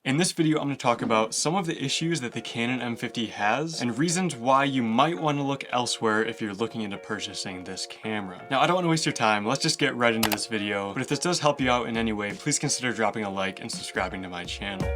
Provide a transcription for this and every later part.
In this video, I'm going to talk about some of the issues that the Canon M50 has and reasons why you might want to look elsewhere if you're looking into purchasing this camera. Now, I don't want to waste your time. Let's just get right into this video. But if this does help you out in any way, please consider dropping a like and subscribing to my channel.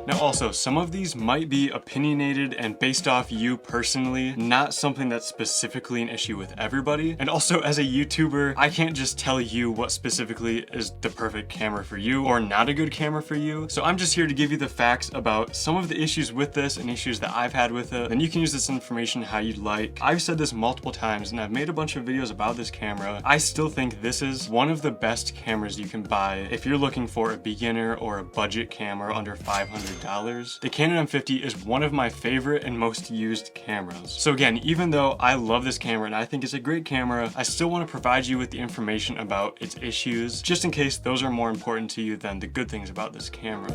Now also, some of these might be opinionated and based off you personally, not something that's specifically an issue with everybody. And also, as a YouTuber, I can't just tell you what specifically is the perfect camera for you or not a good camera for you. So I'm just here to give you the facts about some of the issues with this and issues that I've had with it. Then you can use this information how you'd like. I've said this multiple times and I've made a bunch of videos about this camera. I still think this is one of the best cameras you can buy if you're looking for a beginner or a budget camera under $500. The Canon M50 is one of my favorite and most used cameras. So again, even though I love this camera and I think it's a great camera, I still want to provide you with the information about its issues, just in case those are more important to you than the good things about this camera.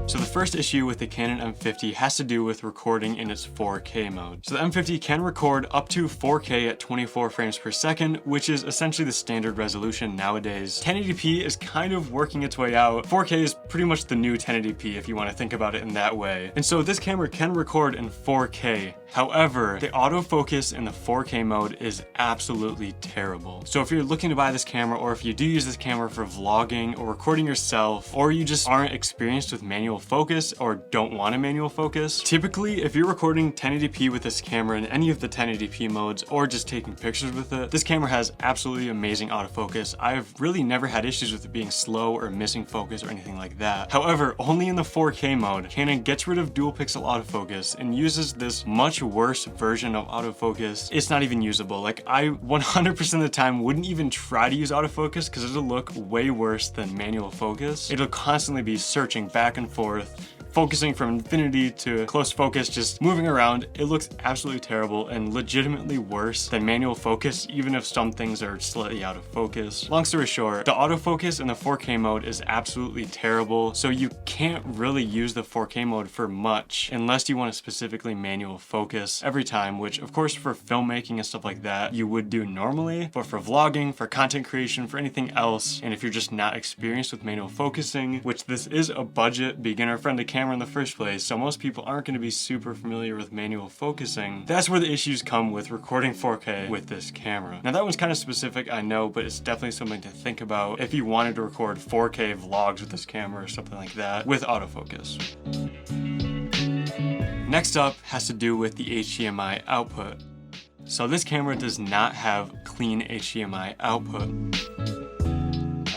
So the first issue with the Canon M50 has to do with recording in its 4K mode. So the M50 can record up to 4K at 24 frames per second, which is essentially the standard resolution nowadays. 1080p is kind of working its way out. 4K is pretty much the new 1080p if you want to think about it in that way. And so this camera can record in 4K. However, the autofocus in the 4K mode is absolutely terrible. So if you're looking to buy this camera, or if you do use this camera for vlogging or recording yourself, or you just aren't experienced with manual focus or don't want a manual focus, typically if you're recording 1080p with this camera in any of the 1080p modes or just taking pictures with it, this camera has absolutely amazing autofocus. I've really never had issues with it being slow or missing focus or anything like that. However, only in the 4K mode, Canon gets rid of dual pixel autofocus and uses this much worse version of autofocus. It's not even usable. Like, I 100% of the time wouldn't even try to use autofocus because it'll look way worse than manual focus. It'll constantly be searching back and forth, focusing from infinity to close focus, just moving around. It looks absolutely terrible and legitimately worse than manual focus, even if some things are slightly out of focus. Long story short, the autofocus in the 4K mode is absolutely terrible, so you can't really use the 4K mode for much unless you want to specifically manual focus every time, which of course for filmmaking and stuff like that you would do normally, but for vlogging, for content creation, for anything else, and if you're just not experienced with manual focusing, which this is a budget beginner-friendly camera in the first place, so most people aren't going to be super familiar with manual focusing, that's where the issues come with recording 4K with this camera. Now that one's kind of specific, I know, but it's definitely something to think about if you wanted to record 4K vlogs with this camera or something like that with autofocus. Next up has to do with the HDMI output. So this camera does not have clean HDMI output.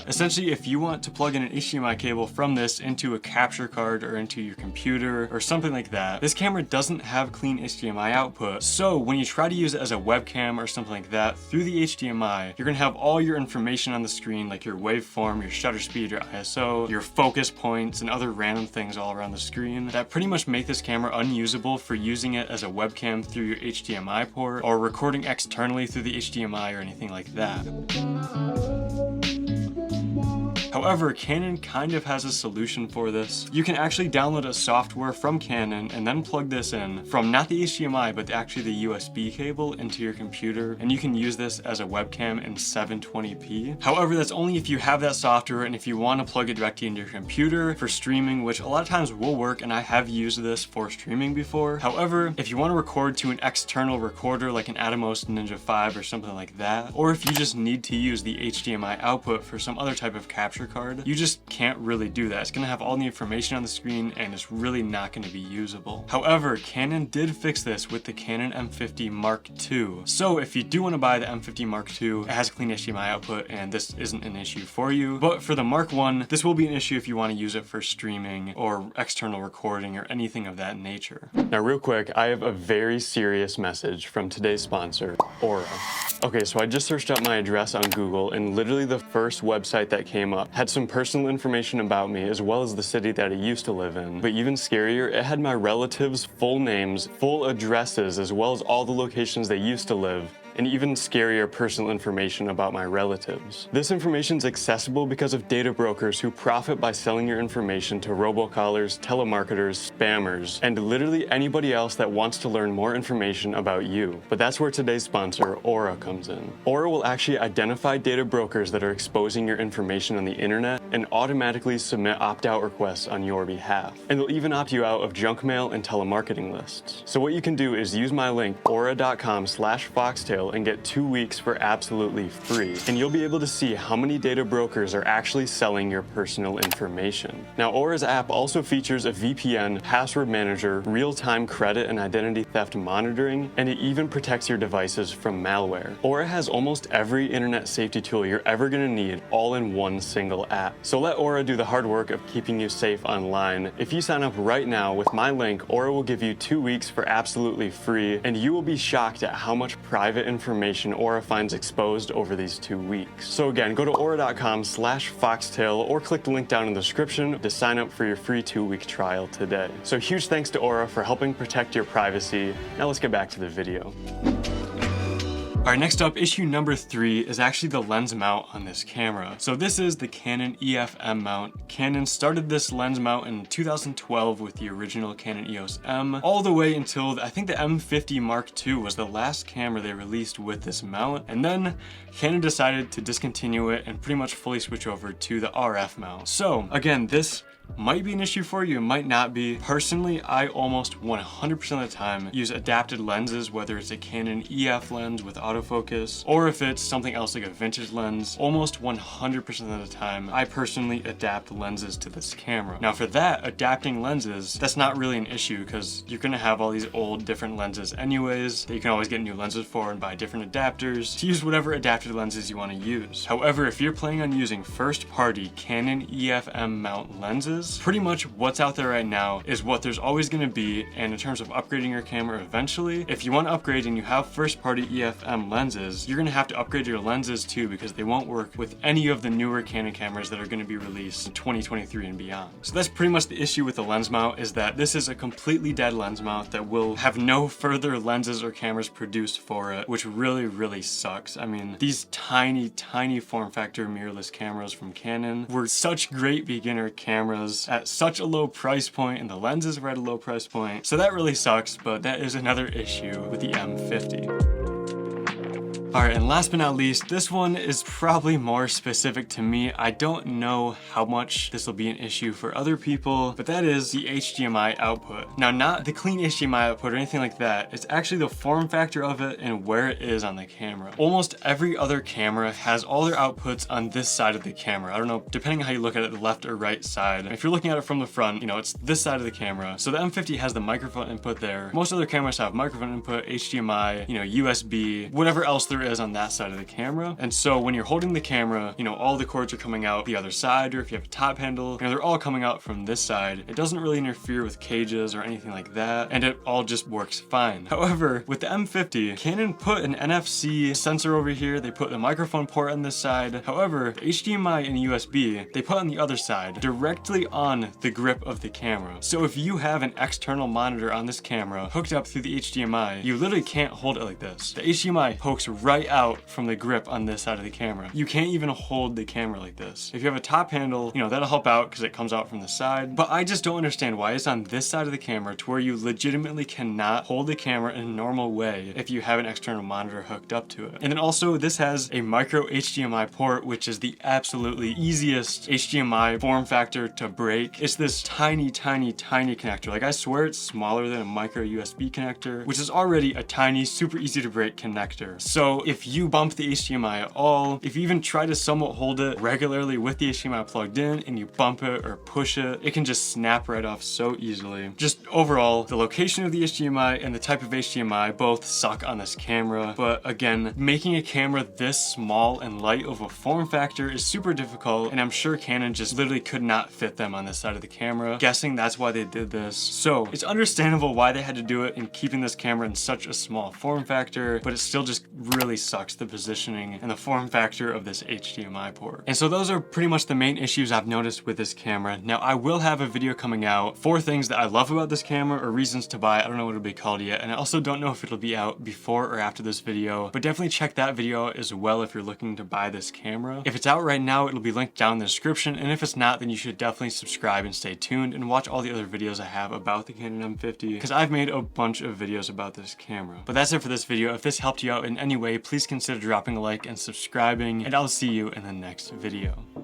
Essentially, if you want to plug in an HDMI cable from this into a capture card or into your computer or something like that, this camera doesn't have clean HDMI output. So when you try to use it as a webcam or something like that through the HDMI, you're gonna have all your information on the screen, like your waveform, your shutter speed, your ISO, your focus points, and other random things all around the screen that pretty much make this camera unusable for using it as a webcam through your HDMI port or recording externally through the HDMI or anything like that. However, Canon kind of has a solution for this. You can actually download a software from Canon and then plug this in from not the HDMI, but actually the USB cable into your computer, and you can use this as a webcam in 720p. However, that's only if you have that software and if you want to plug it directly into your computer for streaming, which a lot of times will work, and I have used this for streaming before. However, if you want to record to an external recorder like an Atomos Ninja 5 or something like that, or if you just need to use the HDMI output for some other type of capture card, you just can't really do that. It's gonna have all the information on the screen and it's really not gonna be usable. However, Canon did fix this with the Canon M50 Mark II. So if you do want to buy the M50 Mark II, it has clean HDMI output and this isn't an issue for you. But for the Mark I, this will be an issue if you want to use it for streaming or external recording or anything of that nature. Now real quick, I have a very serious message from today's sponsor, Aura. Okay, so I just searched up my address on Google and literally the first website that came up had some personal information about me as well as the city that I used to live in. But even scarier, it had my relatives' full names, full addresses, as well as all the locations they used to live and even scarier personal information about my relatives. This information is accessible because of data brokers who profit by selling your information to robocallers, telemarketers, spammers, and literally anybody else that wants to learn more information about you. But that's where today's sponsor, Aura, comes in. Aura will actually identify data brokers that are exposing your information on the internet and automatically submit opt-out requests on your behalf. And they'll even opt you out of junk mail and telemarketing lists. So what you can do is use my link, aura.com/foxtail, and get 2 weeks for absolutely free. And you'll be able to see how many data brokers are actually selling your personal information. Now, Aura's app also features a VPN, password manager, real-time credit and identity theft monitoring, and it even protects your devices from malware. Aura has almost every internet safety tool you're ever gonna need all in one single app. So let Aura do the hard work of keeping you safe online. If you sign up right now with my link, Aura will give you 2 weeks for absolutely free, and you will be shocked at how much private information Aura finds exposed over these 2 weeks. So again, go to aura.com/foxtail or click the link down in the description to sign up for your free 2-week trial today. So huge thanks to Aura for helping protect your privacy. Now let's get back to the video. Alright, next up, issue number 3 is actually the lens mount on this camera. So this is the Canon EF M mount. Canon started this lens mount in 2012 with the original Canon EOS M, all the way until I think the M50 Mark II was the last camera they released with this mount, and then Canon decided to discontinue it and pretty much fully switch over to the RF mount. So again, this might be an issue for you, it might not be. Personally, I almost 100% of the time use adapted lenses, whether it's a Canon EF lens with autofocus, or if it's something else like a vintage lens. Almost 100% of the time, I personally adapt lenses to this camera. Now for that, adapting lenses, that's not really an issue because you're gonna have all these old different lenses anyways that you can always get new lenses for and buy different adapters to use whatever adapted lenses you wanna use. However, if you're planning on using first-party Canon EF M mount lenses, pretty much what's out there right now is what there's always going to be, and in terms of upgrading your camera eventually, if you want to upgrade and you have first-party EF M lenses, you're going to have to upgrade your lenses too because they won't work with any of the newer Canon cameras that are going to be released in 2023 and beyond. So that's pretty much the issue with the lens mount, is that this is a completely dead lens mount that will have no further lenses or cameras produced for it, which really sucks. I mean, these tiny form factor mirrorless cameras from Canon were such great beginner cameras at such a low price point, and the lenses were at a low price point. So that really sucks, but that is another issue with the M50. Alright, and last but not least, this one is probably more specific to me. I don't know how much this will be an issue for other people, but that is the HDMI output. Now, not the clean HDMI output or anything like that. It's actually the form factor of it and where it is on the camera. Almost every other camera has all their outputs on this side of the camera. I don't know, depending on how you look at it, the left or right side. If you're looking at it from the front, you know, it's this side of the camera. So the M50 has the microphone input there. Most other cameras have microphone input, HDMI, you know, USB, whatever else there is on that side of the camera. And so when you're holding the camera, you know, all the cords are coming out the other side, or if you have a top handle, you know, they're all coming out from this side. It doesn't really interfere with cages or anything like that, and it all just works fine. However, with the M50, Canon put an NFC sensor over here, they put the microphone port on this side. However, the HDMI and USB, they put on the other side, directly on the grip of the camera. So if you have an external monitor on this camera hooked up through the HDMI, you literally can't hold it like this. The HDMI pokes right out from the grip on this side of the camera. You can't even hold the camera like this. If you have a top handle, you know, that'll help out because it comes out from the side, but I just don't understand why it's on this side of the camera to where you legitimately cannot hold the camera in a normal way if you have an external monitor hooked up to it. And then also, this has a micro HDMI port, which is the absolutely easiest HDMI form factor to break. It's this tiny connector. Like, I swear it's smaller than a micro USB connector, which is already a tiny, super easy to break connector. So if you bump the HDMI at all, if you even try to somewhat hold it regularly with the HDMI plugged in and you bump it or push it, it can just snap right off so easily. Just overall, the location of the HDMI and the type of HDMI both suck on this camera. But again, making a camera this small and light of a form factor is super difficult, and I'm sure Canon just literally could not fit them on this side of the camera. Guessing that's why they did this. So it's understandable why they had to do it in keeping this camera in such a small form factor, but it's still just really sucks, the positioning and the form factor of this HDMI port. And so those are pretty much the main issues I've noticed with this camera. Now I will have a video coming out, 4 things that I love about this camera or reasons to buy. I don't know what it'll be called yet, and I also don't know if it'll be out before or after this video, but definitely check that video out as well if you're looking to buy this camera. If it's out right now, it'll be linked down in the description, and if it's not, then you should definitely subscribe and stay tuned and watch all the other videos I have about the Canon M50, because I've made a bunch of videos about this camera. But that's it for this video. If this helped you out in any way, please consider dropping a like and subscribing, and I'll see you in the next video.